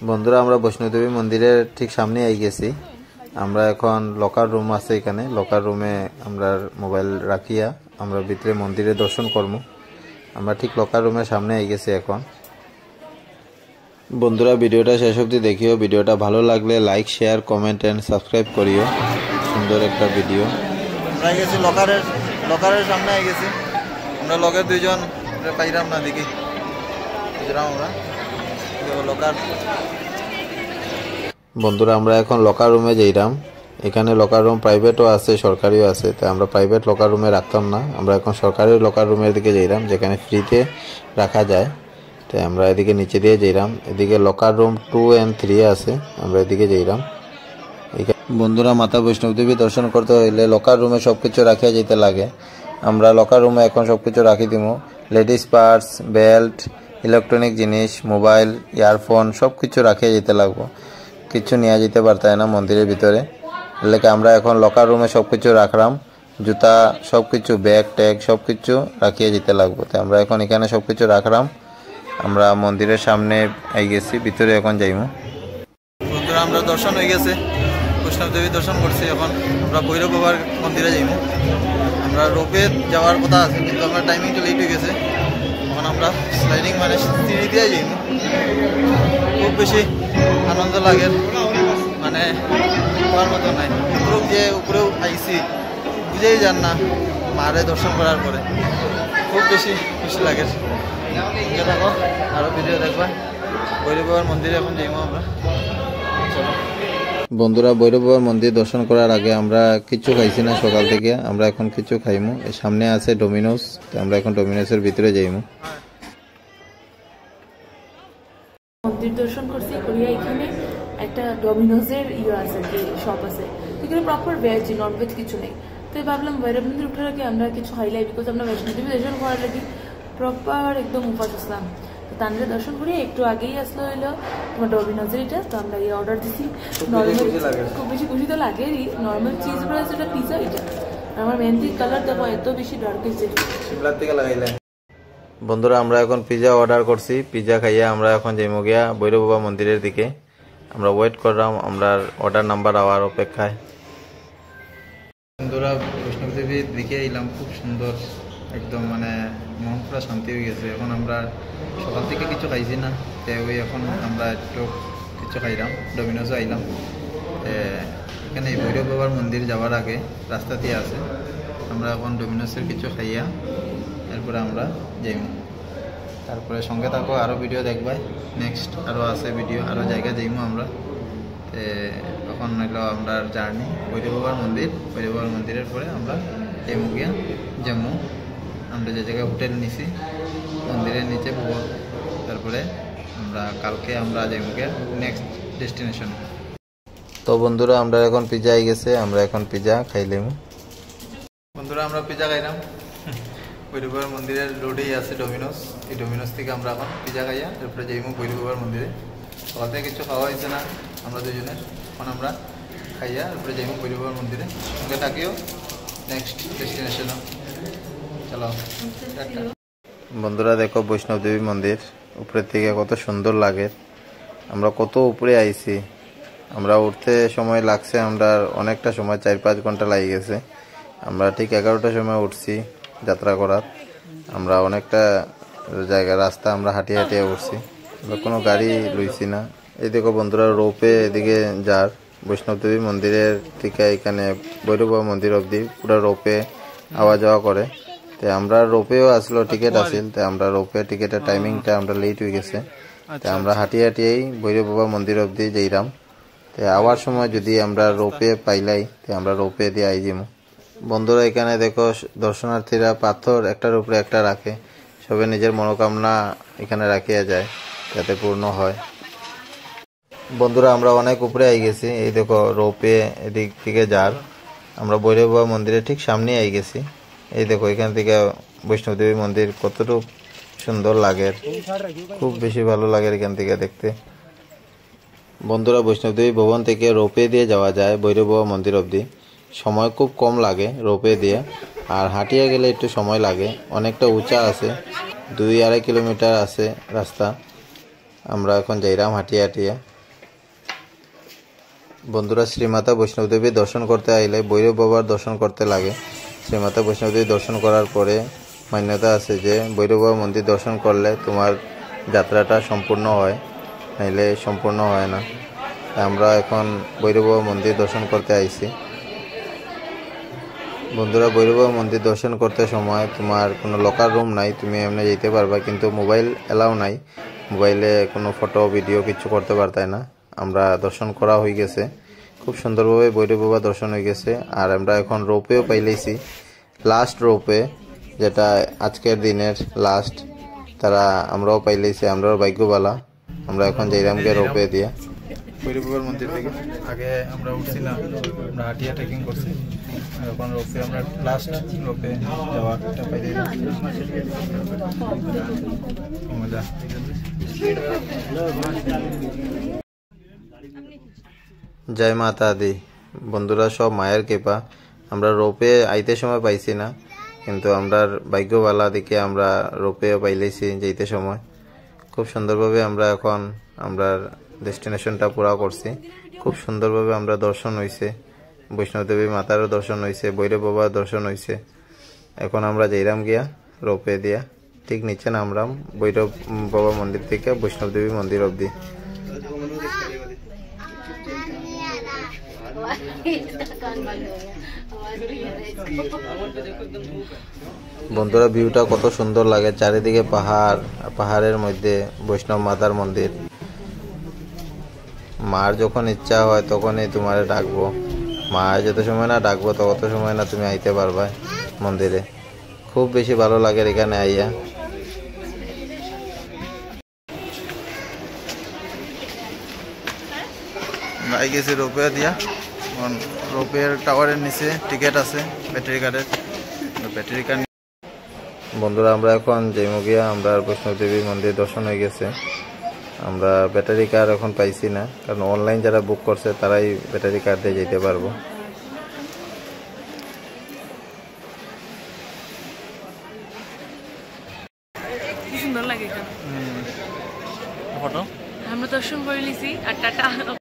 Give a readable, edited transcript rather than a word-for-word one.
বন্ধুরা আমরা বৈষ্ণোদেবী মন্দিরের ঠিক সামনে আই গেছি। আমরা এখন লকার রুম আছে, এখানে লকার রুমে আমরা মোবাইল রাখিয়া আমরা ভিতরে মন্দিরে দর্শন করব। আমরা ঠিক লকার রুমের সামনে আই গেছি এখন। বন্ধুরা ভিডিওটা শেষ অবধি দেখিও। ভিডিওটা ভালো লাগলে like, share, comment and subscribe করিও। সুন্দর একটা ভিডিও। আমরা গেছি লকারের সামনে আই গেছি। আমরা লগের দুইজন পাইরাম না দেখি আমরা লকার। বন্ধুরা আমরা এখন লকার রুমে যাইরাম। এখানে লকার রুম প্রাইভেটও আছে, সরকারিও আছে। তাই আমরা প্রাইভেট লকার রুমে রাখতাম না, আমরা এখন সরকারি লকার রুমের দিকে যাইরাম, যেখানে ফ্রিতে রাখা যায়। তাই আমরা এদিকে নিচে দিয়ে যাইরাম। এদিকে লকার রুম 2 and 3 আছে, আমরা এদিকে যাইরাম। বন্ধুরা মাতা বৈষ্ণবদেবী দর্শন করতে হইলে লকার রুমে সবকিছু রাখিয়া যেতে লাগে। আমরা লকার রুমে এখন সবকিছু রাখি দিব। লেডিস পার্স, বেল্ট, ইলেকট্রনিক জিনিস, মোবাইল, ইয়ারফোন সবকিছু রাখিয়া যেতে লাগবো। কিছু নিয়ে যেতে পারতায় না মন্দিরের ভিতরে। এলাকা আমরা এখন লকার রুমে সবকিছু রাখলাম, জুতা সবকিছু, ব্যাগ ট্যাগ সবকিছু রাখিয়ে যেতে লাগবো। তাই আমরা এখন এখানে সবকিছু রাখলাম। আমরা মন্দিরের সামনে আই গেছি, ভিতরে এখন যাইমু। বন্ধুরা আমরা দর্শন হয়ে গেছে, বৈষ্ণবদেবী দর্শন করছি। এখন আমরা ভৈরব বাবার মন্দিরে যাইমু। আমরা রোপে যাওয়ার কথা আছে, কিন্তু আমরা টাইমিংটা লেট হয়ে গেছে। এখন আমরা স্লাইডিং মানে সিঁড়ি দিয়ে যাইমু। খুব বেশি আনন্দ লাগে, মানে হওয়ার মতো নাই। উপরেও আইসি বুঝেই যান না মারে দর্শন করার পরে খুব বেশি খুশি লাগে। দেখো আরো ভিডিও দেখবা। ভৈরব বাবার মন্দিরে এখন যাইমু আমরা। বন্ধুরা ভৈরব বাবার মন্দির দর্শন করার আগে আমরা কিছু খাইছি না সকাল থেকে, আমরা এখন কিছু খাইমু। সামনে আছে ডোমিনোস, আমরা এখন ডোমিনোসের ভিতরে যাইমু। মন্দির দর্শন করছি করিয়া এখানে একটা ডোমিনোজের আছে কি শপ আছে, এখানে প্রপার ভেজ নন ভেজ কিছু নেই। তো ভাবলাম ভৈরব মন্দির উঠার আগে আমরা কিছু খাইলাই, বিকজ আমরা বৈষ্ণোদেবী দর্শন করার লাগে প্রপার একদম উপাস আসলাম। তো তান্ডে দর্শন করি একটু আগেই আসলো হইলো তোমার ডোমিনোজের এটা। তো আমরা এই অর্ডার দিছি। খুব বেশি খুশি তো লাগে, নর্মাল চিজ ব্রাস এটা পিজা এটা। আমার মেহেন্দির কালার দেখো এত বেশি ডার্ক হয়েছে। বন্ধুরা আমরা এখন পিজা অর্ডার করছি, পিজা খাইয়া আমরা এখন যাইমু গিয়া ভৈরব বাবা মন্দিরের দিকে। আমরা ওয়েট করলাম, আমরা অর্ডার নাম্বার আওয়ার অপেক্ষায়। বন্ধুরা বৈষ্ণবদেবীর দিকে এলাম, খুব সুন্দর একদম, মানে মন পুরা শান্তি হয়ে গেছে। এখন আমরা সকাল থেকে কিছু খাইছি না, ওই এখন আমরা একটু কিছু খাইলাম, ডোমিনোসও আইলাম। এখানে এই ভৈরব বাবার মন্দির যাওয়ার আগে রাস্তা দিয়ে আছে। আমরা এখন ডোমিনোসের কিছু খাইয়া এরপরে আমরা যাইমু। তারপরে সঙ্গে থাকো, আরও ভিডিও দেখবাই। নেক্সট আরও আছে ভিডিও, আরও জায়গায় যাইমু আমরা। তখন হইলো আমরা জার্নি ভৈরব বাবার মন্দির। ভৈরব বাবার মন্দিরের পরে আমরা যাইমু গিয়া জম্মু। আমরা যে জায়গায় হোটেল নিছি মন্দিরের নিচে ভবন। তারপরে আমরা কালকে আমরা যাইমু গিয়া নেক্সট ডেস্টিনেশন। তো বন্ধুরা আমরা এখন পিজা আই গেছে, আমরা এখন পিজা খাইলাম। বন্ধুরা আমরা পিজা খাইলাম। ভৈরব বাবার মন্দিরের রোডেই আছে ডোমিনোস। এই ডোমিনোস থেকে আমরা এখন পিজা খাইয়া এরপরে যাইমু ভৈরব বাবার মন্দিরে। সকাল থেকে কিছু খাওয়া হয়েছে না আমরা দুজনের, এখন আমরা খাইয়া এরপরে যাইমু ভৈরব বাবার মন্দিরে। সঙ্গে থাকিও নেক্সট ডেস্টিনেশনও। চলো। বন্ধুরা দেখো বৈষ্ণবদেবী মন্দির উপরের থেকে কত সুন্দর লাগে। আমরা কত উপরে আইছি, আমরা উঠতে সময় লাগছে, আমরা অনেকটা সময় 4-5 ঘন্টা লাগে গেছে। আমরা ঠিক 11টার সময় উঠছি যাত্রা করার। আমরা অনেকটা জায়গা রাস্তা আমরা হাঁটিয়ে হাঁটিয়ে উঠছি, আমরা কোনো গাড়ি লইছি না। এই দেখো বন্ধুরা রোপে এদিকে যার বৈষ্ণবদেবী মন্দিরের থেকে এখানে ভৈরব বাবা মন্দির অবধি পুরো রোপে আওয়া যাওয়া করে। তো আমরা রোপেও আসলো, টিকিট আসিল। তো আমরা রোপে টিকিটের টাইমিংটা আমরা লেট হয়ে গেছে। তো আমরা হাঁটিয়ে হাঁটিয়েই ভৈরব বাবা মন্দির অবধি যাইরাম। তো আওয়ার সময় যদি আমরা রোপে পাইলাই তো আমরা রোপে দিয়ে আই যাবো। বন্ধুরা এখানে দেখো দর্শনার্থীরা পাথর একটার উপরে একটা রাখে, সবে নিজের মনোকামনা এখানে রাখিয়া যায় যাতে পূর্ণ হয়। বন্ধুরা আমরা অনেক উপরে আই গেছি। এই দেখো রোপে এদিক থেকে যার আমরা ভৈরব বাবা মন্দিরের ঠিক সামনে আই গেছি। এই দেখো এখান থেকে বৈষ্ণবদেবী মন্দির কতটুকু সুন্দর লাগে, খুব বেশি ভালো লাগে এখান থেকে দেখতে। বন্ধুরা বৈষ্ণবদেবী ভবন থেকে রোপে দিয়ে যাওয়া যায় ভৈরব বাবা মন্দির অবধি। সময় খুব কম লাগে রোপে দিয়ে, আর হাঁটিয়ে গেলে একটু সময় লাগে। অনেকটা উঁচা আছে, 2-2.5 কিলোমিটার আছে রাস্তা। আমরা এখন যাইরাম হাঁটিয়ে হাঁটিয়ে। বন্ধুরা, শ্রীমাতা বৈষ্ণবদেবী দর্শন করতে আইলে ভৈরব বাবার দর্শন করতে লাগে। শ্রীমাতা বৈষ্ণবদেবী দর্শন করার পরে মান্যতা আছে যে ভৈরব বাবা মন্দির দর্শন করলে তোমার যাত্রাটা সম্পূর্ণ হয়, নাইলে সম্পূর্ণ হয় না। আমরা এখন ভৈরব বাবা মন্দির দর্শন করতে আইছি। বন্ধুরা, ভৈরব বাবা মন্দির দর্শন করতে সময় তোমার কোনো লকার রুম নাই, তুমি এমনি যেতে পারবা, কিন্তু মোবাইল এলাও নাই। মোবাইলে কোনো ফটো ভিডিও কিছু করতে পারতাই না। আমরা দর্শন করা হয়ে গেছে, খুব সুন্দরভাবে ভৈরব বাবা দর্শন হয়ে গেছে। আর আমরা এখন রোপওয়েও পাইলেছি, লাস্ট রোপওয়ে, যেটা আজকের দিনের লাস্ট, তারা আমরাও পাইলেছি, আমরাও ভাগ্যবালা। আমরা এখন যাইরামকে রোপওয়ে দিয়া ভৈরব বাবার মন্দির থেকে আগে আমরা উঠছিলাম, আমরা হাটিয়া ট্রেকিং করছি, আর এখন রোপে আমরা লাস্ট রোপে যাওয়াটা পাইলে মজা। জয় মাতা দি। বন্ধুরা, সব মায়ের কৃপা। আমরা রোপে আইতে সময় পাইছি না, কিন্তু আমরা ভাগ্যবালা দিকে আমরা রোপেও পাইলেছি যাইতে সময়। খুব সুন্দরভাবে আমরা এখন আমরা ডেস্টিনেশনটা পুরা করছি। খুব সুন্দরভাবে আমরা দর্শন হইছে, বৈষ্ণবদেবী মাতারও দর্শন হইছে, ভৈরব বাবার দর্শন হইছে। এখন আমরা যাইরাম গিয়া রোপে দিয়া ঠিক নিচে নামরাম ভৈরব বাবা মন্দির থেকে বৈষ্ণবদেবী মন্দির অবধি। বন্ধুরা, ভিউটা কত সুন্দর লাগে, চারিদিকে পাহাড়, পাহাড়ের মধ্যে বৈষ্ণব মাতার মন্দির। মার যখন ইচ্ছা হয় তখনই তোমারে ডাকবো, মা যত সময় না ডাকবো তত সময় না তুমি আইতে পারবা মন্দিরে। খুব বেশি ভালো লাগে এখানে আইয়া। আই গেছি রোপওয়ে দিয়া, রোপওয়ের টাওয়ারের নিচে টিকিট আছে ব্যাটারি কার্ডের, ব্যাটারি কার্ড। বন্ধুরা, আমরা এখন জৈমগিয়া আমরা বৈষ্ণবদেবী মন্দির দর্শন হয়ে গেছে। আমরা ব্যাটারি কার্ড এখন পাইছি না, কারণ অনলাইন যারা বুক করছে তারাই ব্যাটারি কার্ড দিয়ে যেতে পারবো। কি সুন্দর লাগে এখানে। ফটো আমরা দর্শন করে নিছি আর টাটা।